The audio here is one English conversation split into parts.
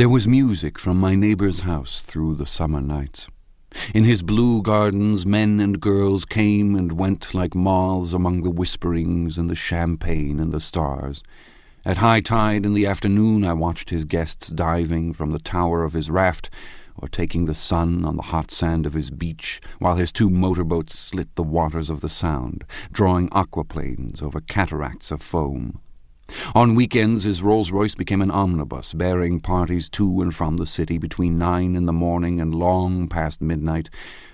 There was music from my neighbor's house through the summer nights. In his blue gardens, men and girls came and went like moths among the whisperings and the champagne and the stars. At high tide in the afternoon I watched his guests diving from the tower of his raft or taking the sun on the hot sand of his beach, while his two motorboats slit the waters of the Sound, drawing aquaplanes over cataracts of foam. On weekends his Rolls-Royce became an omnibus, bearing parties to and from the city between 9 in the morning and long past midnight,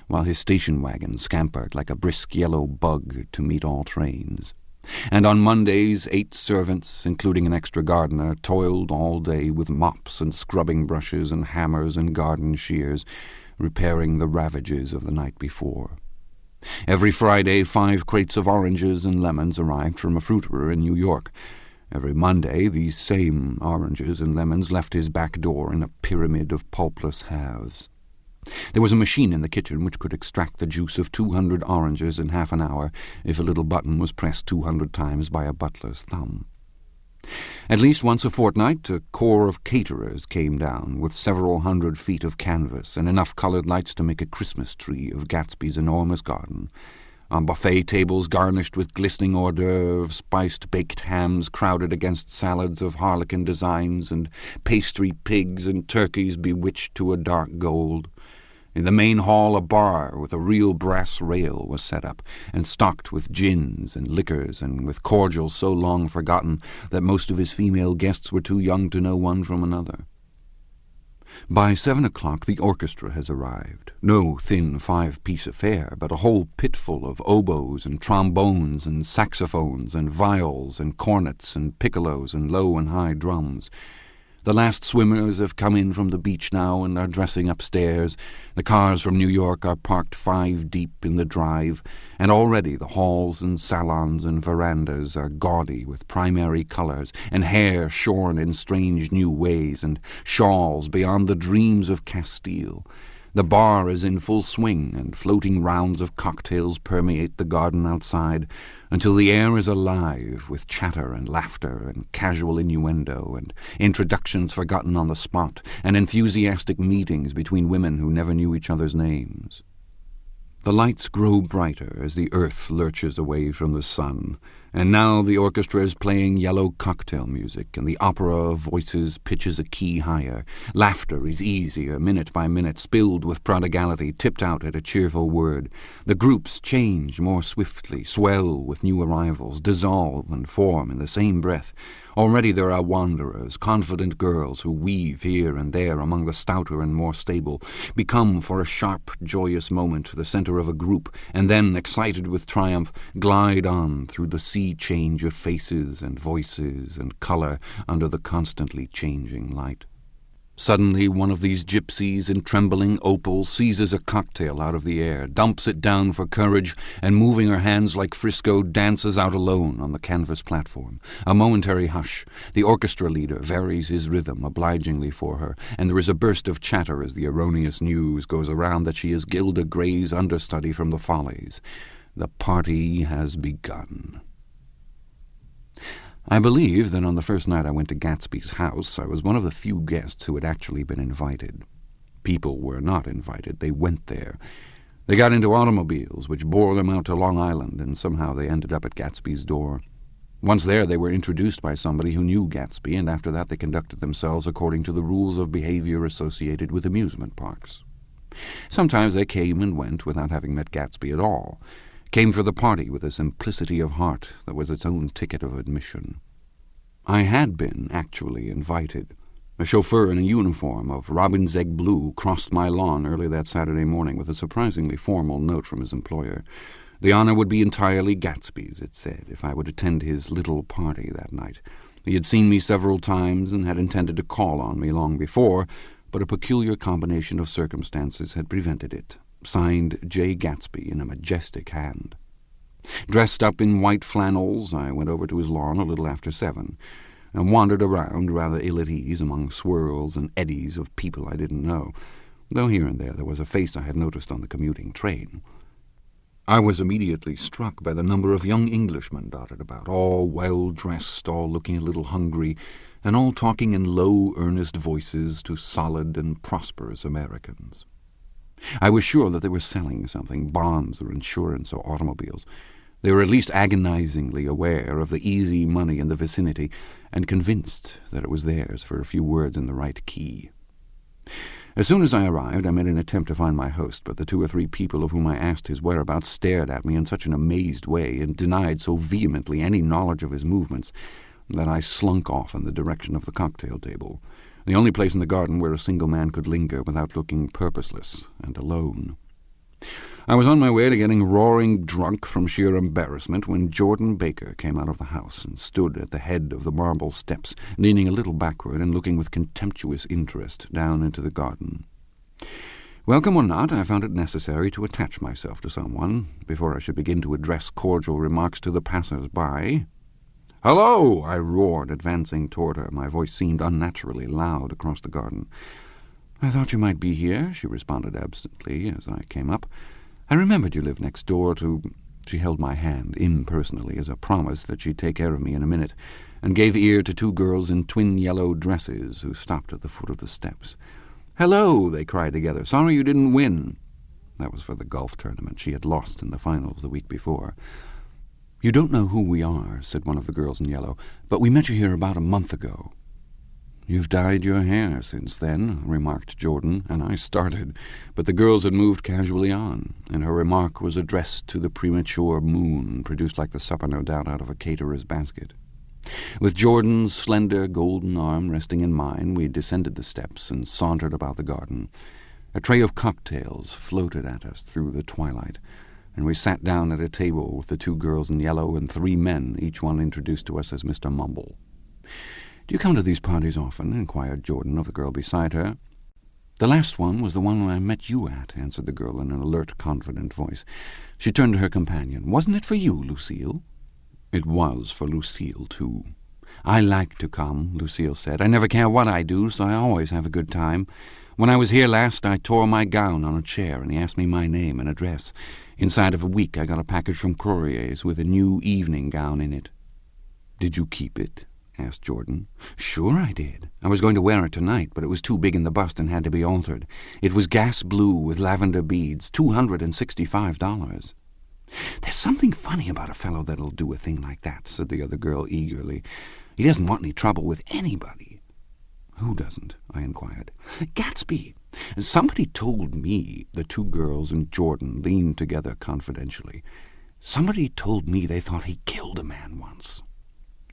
while his station wagon scampered like a brisk yellow bug to meet all trains. And on Mondays 8 servants, including an extra gardener, toiled all day with mops and scrubbing brushes and hammers and garden shears, repairing the ravages of the night before. Every Friday 5 crates of oranges and lemons arrived from a fruiterer in New York. Every Monday these same oranges and lemons left his back door in a pyramid of pulpless halves. There was a machine in the kitchen which could extract the juice of 200 oranges in half an hour if a little button was pressed 200 times by a butler's thumb. At least once a fortnight a corps of caterers came down with several 100 feet of canvas and enough colored lights to make a Christmas tree of Gatsby's enormous garden. On buffet tables garnished with glistening hors d'oeuvres, spiced baked hams crowded against salads of harlequin designs and pastry pigs and turkeys bewitched to a dark gold. In the main hall a bar with a real brass rail was set up, and stocked with gins and liquors and with cordials so long forgotten that most of his female guests were too young to know one from another. By 7 o'clock the orchestra has arrived. No thin 5-piece affair, but a whole pitful of oboes and trombones and saxophones and viols and cornets and piccolos and low and high drums. The last swimmers have come in from the beach now and are dressing upstairs. The cars from New York are parked 5 deep in the drive, and already the halls and salons and verandas are gaudy with primary colors, and hair shorn in strange new ways, and shawls beyond the dreams of Castile. The bar is in full swing, and floating rounds of cocktails permeate the garden outside, until the air is alive with chatter and laughter and casual innuendo and introductions forgotten on the spot and enthusiastic meetings between women who never knew each other's names. The lights grow brighter as the earth lurches away from the sun, and now the orchestra is playing yellow cocktail music, and the opera of voices pitches a key higher. Laughter is easier, minute by minute, spilled with prodigality, tipped out at a cheerful word. The groups change more swiftly, swell with new arrivals, dissolve and form in the same breath. Already there are wanderers, confident girls who weave here and there among the stouter and more stable, become for a sharp, joyous moment the center of a group, and then, excited with triumph, glide on through the sea change of faces and voices and color under the constantly changing light. Suddenly one of these gypsies in trembling opal seizes a cocktail out of the air, dumps it down for courage, and moving her hands like Frisco, dances out alone on the canvas platform. A momentary hush. The orchestra leader varies his rhythm obligingly for her, and there is a burst of chatter as the erroneous news goes around that she is Gilda Gray's understudy from the Follies. The party has begun. I believe that on the first night I went to Gatsby's house, I was one of the few guests who had actually been invited. People were not invited, they went there. They got into automobiles, which bore them out to Long Island, and somehow they ended up at Gatsby's door. Once there, they were introduced by somebody who knew Gatsby, and after that they conducted themselves according to the rules of behavior associated with amusement parks. Sometimes they came and went without having met Gatsby at all. Came for the party with a simplicity of heart that was its own ticket of admission. I had been actually invited. A chauffeur in a uniform of robin's egg blue crossed my lawn early that Saturday morning with a surprisingly formal note from his employer. The honor would be entirely Gatsby's, it said, if I would attend his little party that night. He had seen me several times and had intended to call on me long before, but a peculiar combination of circumstances had prevented it. Signed J. Gatsby in a majestic hand. Dressed up in white flannels, I went over to his lawn a little after 7, and wandered around rather ill at ease among swirls and eddies of people I didn't know, though here and there was a face I had noticed on the commuting train. I was immediately struck by the number of young Englishmen dotted about, all well-dressed, all looking a little hungry, and all talking in low, earnest voices to solid and prosperous Americans. I was sure that they were selling something, bonds or insurance or automobiles. They were at least agonizingly aware of the easy money in the vicinity and convinced that it was theirs for a few words in the right key. As soon as I arrived, I made an attempt to find my host, but the 2 or 3 people of whom I asked his whereabouts stared at me in such an amazed way and denied so vehemently any knowledge of his movements that I slunk off in the direction of the cocktail table, the only place in the garden where a single man could linger without looking purposeless and alone. I was on my way to getting roaring drunk from sheer embarrassment when Jordan Baker came out of the house and stood at the head of the marble steps, leaning a little backward and looking with contemptuous interest down into the garden. Welcome or not, I found it necessary to attach myself to someone before I should begin to address cordial remarks to the passers-by. "Hello!" I roared, advancing toward her. My voice seemed unnaturally loud across the garden. "I thought you might be here," she responded absently as I came up. "I remembered you lived next door to—" She held my hand impersonally as a promise that she'd take care of me in a minute, and gave ear to 2 girls in twin yellow dresses who stopped at the foot of the steps. "Hello!" they cried together. "Sorry you didn't win." That was for the golf tournament. She had lost in the finals the week before. "You don't know who we are," said one of the girls in yellow, "but we met you here about a month ago." "You've dyed your hair since then," remarked Jordan, and I started, but the girls had moved casually on, and her remark was addressed to the premature moon, produced like the supper, no doubt, out of a caterer's basket. With Jordan's slender golden arm resting in mine, we descended the steps and sauntered about the garden. A tray of cocktails floated at us through the twilight, and we sat down at a table with the 2 girls in yellow and 3 men, each one introduced to us as Mr. Mumble. "Do you come to these parties often?" inquired Jordan of the girl beside her. "The last one was the one I met you at," answered the girl in an alert, confident voice. She turned to her companion. "Wasn't it for you, Lucille?" "It was for Lucille, too." "I like to come," Lucille said. "I never care what I do, so I always have a good time. When I was here last, I tore my gown on a chair, and he asked me my name and address. Inside of a week, I got a package from Courrier's with a new evening gown in it." "Did you keep it?" asked Jordan. "Sure I did. I was going to wear it tonight, but it was too big in the bust and had to be altered. It was gas blue with lavender beads, $265. "There's something funny about a fellow that'll do a thing like that," said the other girl eagerly. "He doesn't want any trouble with anybody." "Who doesn't?" I inquired. "Gatsby. Somebody told me," the 2 girls and Jordan leaned together confidentially. "Somebody told me they thought he killed a man once."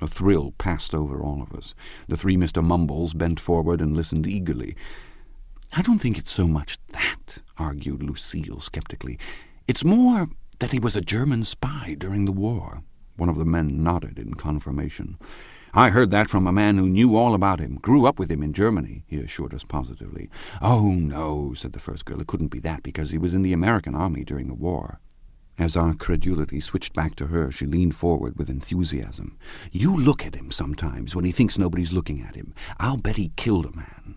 A thrill passed over all of us. The 3 Mr. Mumbles bent forward and listened eagerly. "I don't think it's so much that," argued Lucille skeptically. "It's more that he was a German spy during the war." One of the men nodded in confirmation. "I heard that from a man who knew all about him, grew up with him in Germany," he assured us positively. "Oh, no," said the first girl. "It couldn't be that, because he was in the American army during the war." As our credulity switched back to her, she leaned forward with enthusiasm. "You look at him sometimes when he thinks nobody's looking at him. I'll bet he killed a man."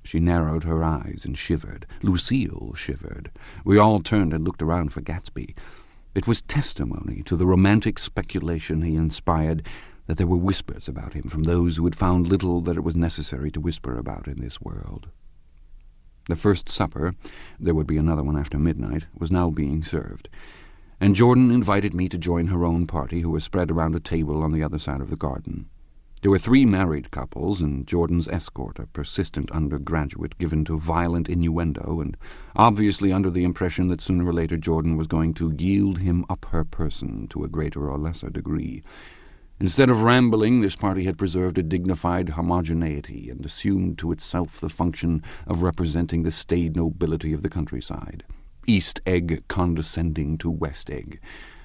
She narrowed her eyes and shivered. Lucille shivered. We all turned and looked around for Gatsby. It was testimony to the romantic speculation he inspired that there were whispers about him from those who had found little that it was necessary to whisper about in this world. The first supper, there would be another one after midnight, was now being served, and Jordan invited me to join her own party, who was spread around a table on the other side of the garden. There were 3 married couples, and Jordan's escort, a persistent undergraduate given to violent innuendo, and obviously under the impression that sooner or later Jordan was going to yield him up her person to a greater or lesser degree. Instead of rambling, this party had preserved a dignified homogeneity and assumed to itself the function of representing the staid nobility of the countryside, East Egg condescending to West Egg,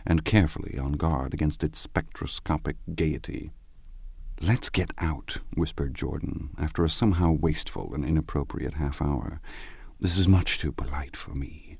and carefully on guard against its spectroscopic gaiety. "Let's get out," whispered Jordan, after a somehow wasteful and inappropriate half-hour. "This is much too polite for me."